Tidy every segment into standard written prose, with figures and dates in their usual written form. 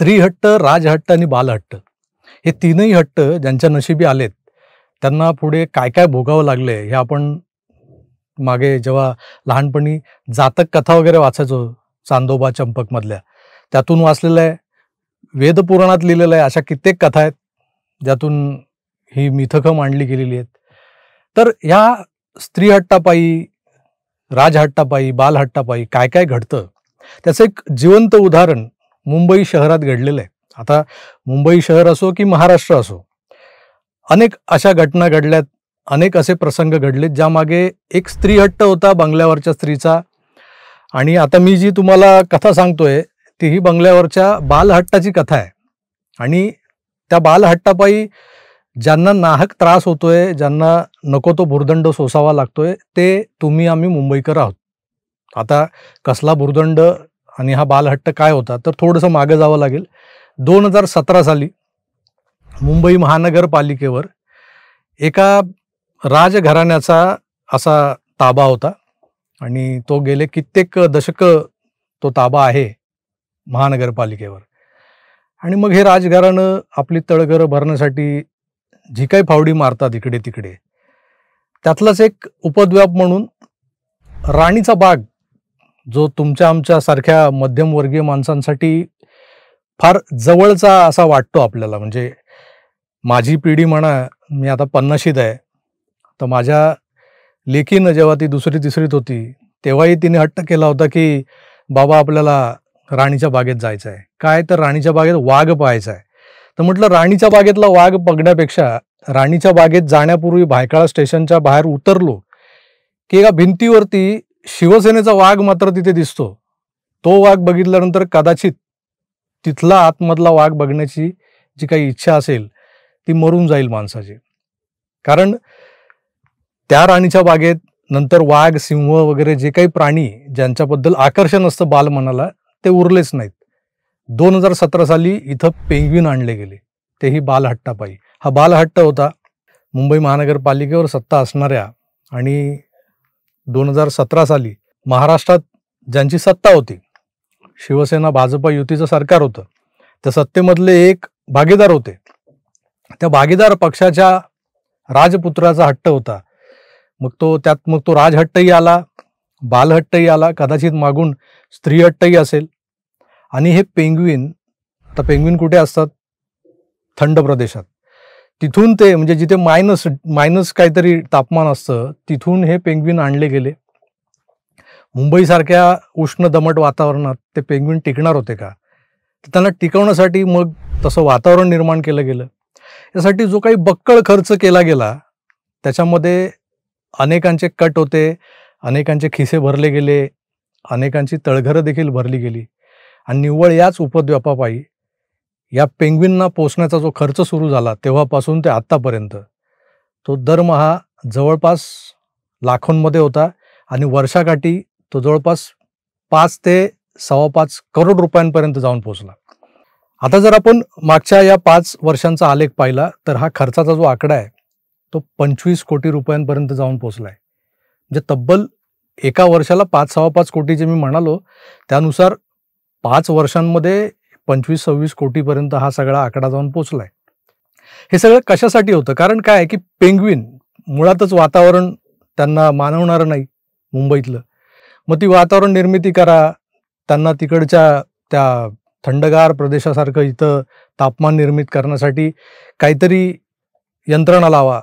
स्त्रीहट्ट, राजहट्ट आणि बालहट्ट हे तीनही हट्ट ज्यांच्या नशिबी आलेत त्यांना पुढे काय काय भोगावं लागले हे आपण मागे जेव्हा लहानपणी जातक कथा वगैरे वाचायचो चांदोबा चंपक मधल्या त्यातून वाचलेलं आहे. वेदपुराणात लिहिलेलं आहे. अशा कित्येक कथा आहेत ज्यातून ही मिथकं मांडली गेलेली आहेत. तर ह्या स्त्रीहट्टापायी, राजहट्टापायी, बालहट्टापायी काय काय घडतं त्याचं एक जिवंत उदाहरण मुंबई शहरात घडलेलं आहे. आता मुंबई शहर असो की महाराष्ट्र असो, अनेक अशा घटना घडल्यात, अनेक असे प्रसंग घडलेत ज्यामागे एक स्त्रीहट्ट होता बंगल्यावरच्या स्त्रीचा. आणि आता मी जी तुम्हाला कथा सांगतोय ती ही बंगल्यावरच्या बालहट्टाची कथा आहे. आणि त्या बालहट्टापायी ज्यांना नाहक त्रास होतोय, ज्यांना नको तो भुर्दंड सोसावा लागतोय, ते तुम्ही आम्ही मुंबईकर आहोत. आता कसला भुर्दंड आणि हा बालहट्ट काय होता तर थोडंसं मागे जावं लागेल. 2017 साली मुंबई महानगरपालिकेवर एका राजघराण्याचा असा ताबा होता आणि तो गेले कित्येक दशकं तो ताबा आहे महानगरपालिकेवर. आणि मग हे राजघराणं आपली तळघरं भरण्यासाठी जी काही फावडी मारतात इकडे तिकडे, त्यातलाच एक उपद्व्याप म्हणून राणीचा बाग, जो तुमच्या आमच्या सारख्या मध्यमवर्गीय माणसांसाठी फार जवळचा असा वाटतो आपल्याला. म्हणजे माझी पिढी म्हणा, मी आता 50शीत आहे, तर माझ्या लेकीनं जेव्हा ती 2री 3रीत होती तेव्हाही तिने हट्ट केला होता की बाबा आपल्याला राणीच्या बागेत जायचं आहे. काय तर राणीच्या बागेत वाघ पाहायचा आहे. तर म्हटलं राणीच्या बागेतला वाघ बघण्यापेक्षा राणीच्या बागेत जाण्यापूर्वी भायखळा स्टेशनच्या बाहेर उतरलो की एका भिंतीवरती शिवसेनेचा वाघ मात्र तिथे दिसतो. तो वाघ बघितल्यानंतर कदाचित तिथला आतमधला वाघ बघण्याची जी काही इच्छा असेल ती मरून जाईल माणसाची. कारण त्या राणीच्या बागेत नंतर वाघ, सिंह वगैरे जे काही प्राणी ज्यांच्याबद्दल आकर्षण असतं बालमनाला ते उरलेच नाहीत. 2017 साली इथं पेंग्विन आणले गेले, तेही बालहट्टापायी. हा बालहट्ट होता मुंबई महानगरपालिकेवर सत्ता असणाऱ्या आणि 2017 साली महाराष्ट्रात ज्यांची सत्ता होती, शिवसेना भाजप युतीचं सरकार होतं, त्या सत्तेमधले एक भागीदार होते. त्या भागीदार पक्षाच्या राजपुत्राचा हट्ट होता. मग तो राजहट्टही आला, बालहट्टही आला, कदाचित मागून स्त्रीहट्टही असेल. आणि हे पेंग्विन, आता पेंग्विन कुठे असतात? थंड प्रदेशात. तिथून ते म्हणजे जिथे मायनस काहीतरी तापमान असतं तिथून हे पेंग्विन आणले गेले. मुंबईसारख्या उष्ण दमट वातावरणात ते पेंग्विन टिकणार होते का? तर त्यांना टिकवण्यासाठी मग तसं वातावरण निर्माण केलं गेलं. यासाठी जो काही बक्कळ खर्च केला गेला त्याच्यामध्ये अनेकांचे कट होते, अनेकांचे खिसे भरले गेले, अनेकांची तळघरं देखील भरली गेली. आणि निव्वळ याच उपद्व्यापापायी या पेंग्विनना पोसण्याचा जो खर्च सुरू झाला तेव्हापासून ते आत्तापर्यंत तो दरमहा जवळपास लाखोंमध्ये होता आणि वर्षाकाठी तो जवळपास 5 ते 5.25 करोड रुपयांपर्यंत जाऊन पोचला. आता जर आपण मागच्या या 5 वर्षांचा आलेख पाहिला तर हा खर्चाचा जो आकडा आहे तो 25 कोटी रुपयांपर्यंत जाऊन पोचलाय. म्हणजे तब्बल एका वर्षाला 5-5.25 कोटी जे मी म्हणालो त्यानुसार 5 वर्षांमध्ये 25-26 कोटीपर्यंत हा सगळा आकडा जाऊन पोचलाय. हे सगळं कशासाठी होतं? कारण काय आहे की पेंग्विन मुळातच वातावरण त्यांना मानवणारं नाही मुंबईतलं. मग ती वातावरण निर्मिती करा, त्यांना तिकडच्या त्या थंडगार प्रदेशासारखं इथं तापमान निर्मित करण्यासाठी काहीतरी यंत्रणा लावा,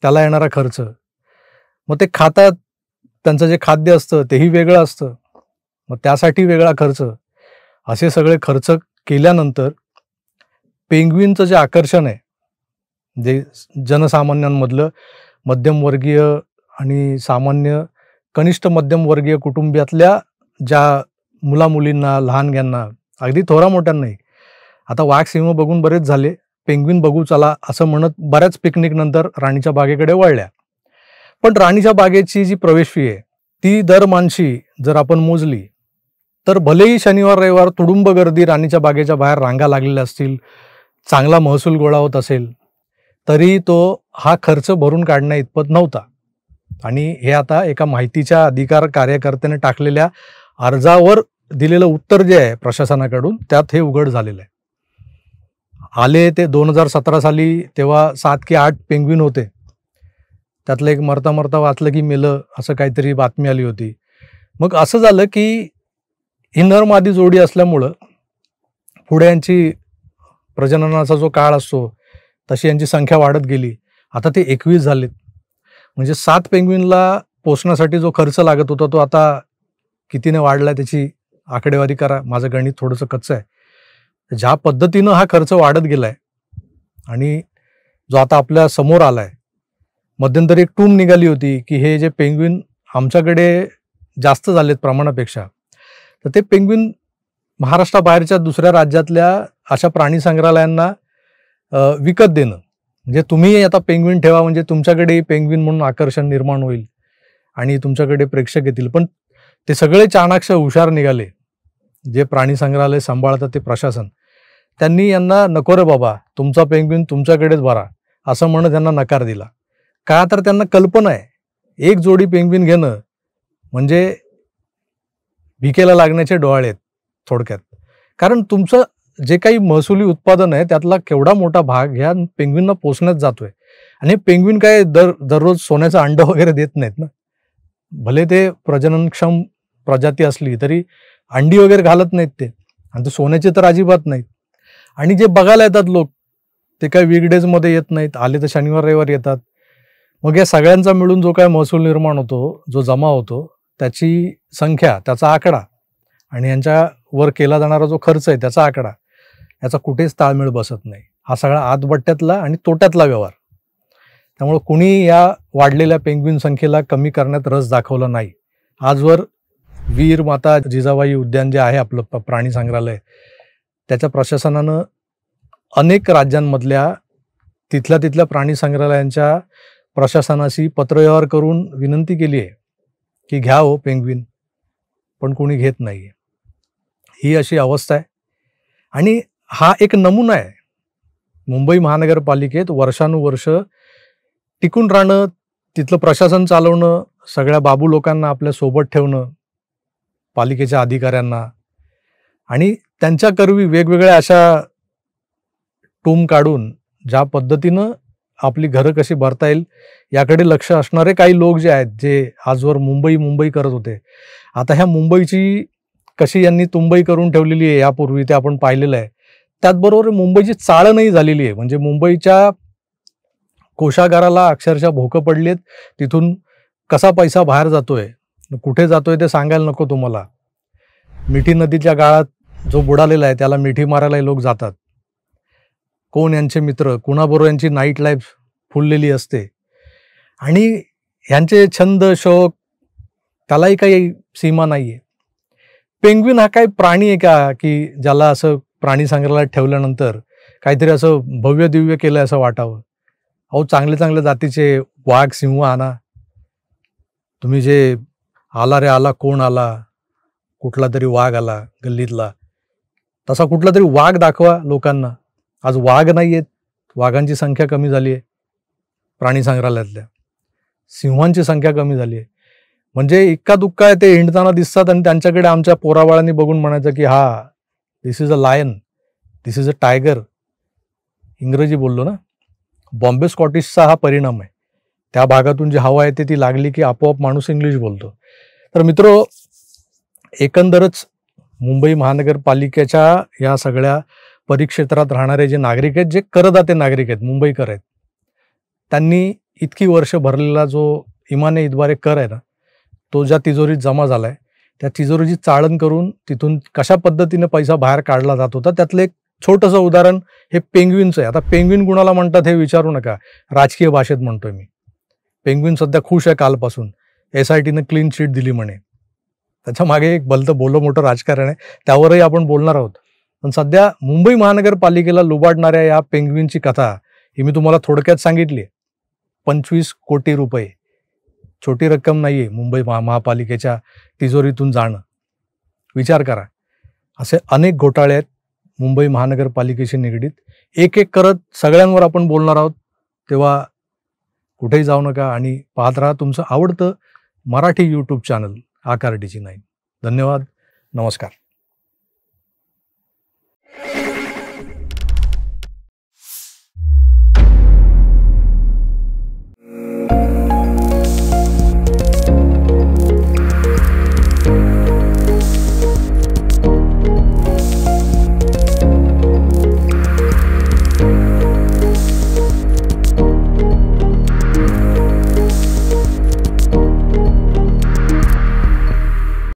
त्याला येणारा खर्च. मग ते खातात, त्यांचं जे खाद्य असतं तेही वेगळं असतं, मग त्यासाठी वेगळा खर्च. असे सगळे खर्च केल्यानंतर पेंग्विनचं जे आकर्षण आहे, जे जनसामान्यांमधलं मध्यमवर्गीय आणि सामान्य कनिष्ठ मध्यमवर्गीय कुटुंबातल्या ज्या मुलामुलींना, लहानग्यांना, अगदी थोरा मोठ्यांनाही, आता वाघ सिंह बघून बरेच झाले, पेंग्विन बघू चला असं म्हणत बऱ्याच पिकनिक नंतर राणीच्या बागेकडे वळल्या. पण राणीच्या बागेची जी प्रवेश फी आहे ती दरमानशी जर आपण मोजली तर भलेही शनिवार रविवार तुडुंब गर्दी राणीच्या बागेच्या बाहेर रांगा लागलेल्या असतील, चांगला महसूल गोळा होत असेल, तरी तो हा खर्च भरून काढण्या इतपत नव्हता. आणि हे आता एका माहितीच्या अधिकार कार्यकर्त्याने टाकलेल्या अर्जावर दिलेलं उत्तर जे आहे प्रशासनाकडून त्यात हे उघड झालेलं आहे. आले ते 2017 साली, तेव्हा 7 की 8 पेंग्विन होते. त्यातलं एक मरता मरता वाचलं की मेलं, असं काहीतरी बातमी आली होती. मग असं झालं की ही नर मादी जोडी असल्यामुळं पुढे यांची प्रजननाचा जो काळ असतो तशी यांची संख्या वाढत गेली. आता ते 21 झालेत. म्हणजे 7 पेंग्विनला पोसण्यासाठी जो खर्च लागत होता तो आता कितीने वाढलाय त्याची आकडेवारी करा. माझं गणित थोडंसं कच्चं आहे. ज्या पद्धतीनं हा खर्च वाढत गेलाय आणि जो आता आपल्या समोर आलाय, मध्यंतरी एक टूम निघाली होती की हे जे पेंग्विन आमच्याकडे जास्त झालेत प्रमाणापेक्षा, तर ते पेंग्विन महाराष्ट्राबाहेरच्या दुसऱ्या राज्यातल्या अशा प्राणी संग्रहालयांना विकत देणं. म्हणजे तुम्ही आता पेंग्विन ठेवा, म्हणजे तुमच्याकडे पेंग्विन म्हणून आकर्षण निर्माण होईल आणि तुमच्याकडे प्रेक्षक येतील. पण ते सगळे चाणाक्ष हुशार निघाले, जे प्राणी संग्रहालय सांभाळतात ते प्रशासन, त्यांनी यांना नको रे बाबा, तुमचा पेंग्विन तुमच्याकडेच भरा असं म्हणत त्यांना नकार दिला. का तर त्यांना कल्पना आहे, एक जोडी पेंग्विन घेणं म्हणजे भिकेला लागण्याचे डोहाळे आहेत थोडक्यात. कारण तुमचं जे काही महसुली उत्पादन आहे त्यातला केवढा मोठा भाग ह्या पेंग्विनना पोसण्यात जातोय. आणि हे पेंग्विन काय दररोज सोन्याचं अंड वगैरे देत नाहीत ना. भले ते प्रजननक्षम प्रजाती असली तरी अंडी वगैरे घालत नाहीत ते, आणि ते सोन्याचे तर अजिबात नाहीत. आणि जे बघायला येतात लोक, ते काय वीकडेजमध्ये येत नाहीत, आले तर शनिवार रविवार येतात. मग या सगळ्यांचा मिळून जो काय महसूल निर्माण होतो, जो जमा होतो, त्याची संख्या, त्याचा आकडा आणि यांच्यावर केला जाणारा जो खर्च आहे त्याचा आकडा, याचा कुठेच ताळमेळ बसत नाही. हा सगळा आतबट्ट्यातला आणि तोट्यातला व्यवहार. त्यामुळे कुणी या वाढलेल्या पेंग्विन संख्येला कमी करण्यात रस दाखवला नाही. आजवर वीर माता जिजाबाई उद्यान जे आहे आपलं प्राणी संग्रहालय, त्याच्या प्रशासनानं अनेक राज्यांमधल्या तिथल्या प्राणी संग्रहालयांच्या प्रशासनाशी पत्रव्यवहार करून विनंती केली आहे की घ्या हो पेंग्विन, पण कोणी घेत नाहीये. ही अशी अवस्था आहे. आणि हा एक नमुना आहे. मुंबई महानगरपालिकेत वर्षानुवर्ष टिकून राहणं, तिथलं प्रशासन चालवणं, सगळ्या बाबू लोकांना आपल्या सोबत ठेवणं, पालिकेच्या अधिकाऱ्यांना, आणि त्यांच्याकरवी वेगवेगळ्या अशा टूम काढून ज्या पद्धतीनं आपली घरं कशी भरता येईल याकडे लक्ष असणारे काही लोक जे आहेत, जे आजवर मुंबई करत होते, आता ह्या मुंबईची कशी यांनी तुंबई करून ठेवलेली आहे यापूर्वी ते आपण पाहिलेलं आहे. त्याचबरोबर मुंबईची चाळणही झालेली आहे. म्हणजे मुंबईच्या कोशागाराला अक्षरशः भोकं पडलेत. तिथून कसा पैसा बाहेर जातोय, कुठे जातोय ते सांगायला नको तुम्हाला. मिठी नदीच्या गाळात जो बुडालेला आहे त्याला मिठी मारायला लोक जातात. कोण यांचे मित्र, कुणाबरोबर यांची नाईट लाईफ फुललेली असते. आणि ह्यांचे छंद शौक त्यालाही काही सीमा नाहीये. पेंग्विन हा काही प्राणी आहे का की ज्याला असं प्राणी संग्रहालयात ठेवल्यानंतर काहीतरी असं भव्य दिव्य केलं असं वाटावं? अहो, चांगले चांगल्या जातीचे वाघ, सिंह आणा. तुम्ही जे आला रे आला, कोण आला, कुठला तरी वाघ आला गल्लीतला, तसा कुठला तरी वाघ दाखवा लोकांना. आज वाघ नाही आहेत, वाघांची संख्या कमी झाली आहे प्राणी संग्रहालयातल्या, सिंहांची संख्या कमी झाली आहे. म्हणजे इक्का दुक्का आहे, ते हिंडताना दिसतात आणि त्यांच्याकडे आमच्या पोराबाळांनी बघून म्हणायचं की हा, this is a lion, this is a tiger. इंग्रजी बोललो ना. बॉम्बे स्कॉटिशचा हा परिणाम आहे. त्या भागातून जी हवा येते ती लागली की आपोआप माणूस इंग्लिश बोलतो. तर मित्रो, एकंदरच मुंबई महानगरपालिकेच्या या सगळ्या परिक्षेत्रात राहणारे जे नागरिक आहेत, जे करदाते नागरिक आहेत, मुंबईकर आहेत, त्यांनी इतकी वर्ष भरलेला जो इमाने इतबारे कर आहे ना, तो ज्या तिजोरीत जमा झालाय, त्या तिजोरीची चाळण करून तिथून कशा पद्धतीने पैसा बाहेर काढला जात होता, त्यातलं एक छोटंसं उदाहरण हे पेंग्विनचं आहे. आता पेंग्विन कुणाला म्हणतात हे विचारू नका, राजकीय भाषेत म्हणतोय मी. पेंग्विन सध्या खुश आहे कालपासून, SITनं क्लीन शीट दिली म्हणे. त्याच्या मागे एक भलतं बोलं मोठं राजकारण आहे, त्यावरही आपण बोलणार आहोत. पण सध्या मुंबई महानगरपालिकेला लुबाडणाऱ्या या पेंग्विनची कथा ही मी तुम्हाला थोडक्यात सांगितली. 25 कोटी रुपये छोटी रक्कम नाहीये मुंबई महापालिकेच्या तिजोरीतून जाणं. विचार करा, असे अनेक घोटाळे आहेत मुंबई महानगरपालिकेशी निगडीत. एक एक करत सगळ्यांवर आपण बोलणार आहोत. तेव्हा कुठेही जाऊ नका आणि पाहत राहा तुमचं आवडतं मराठी YouTube चॅनल आकार DG9. धन्यवाद. नमस्कार.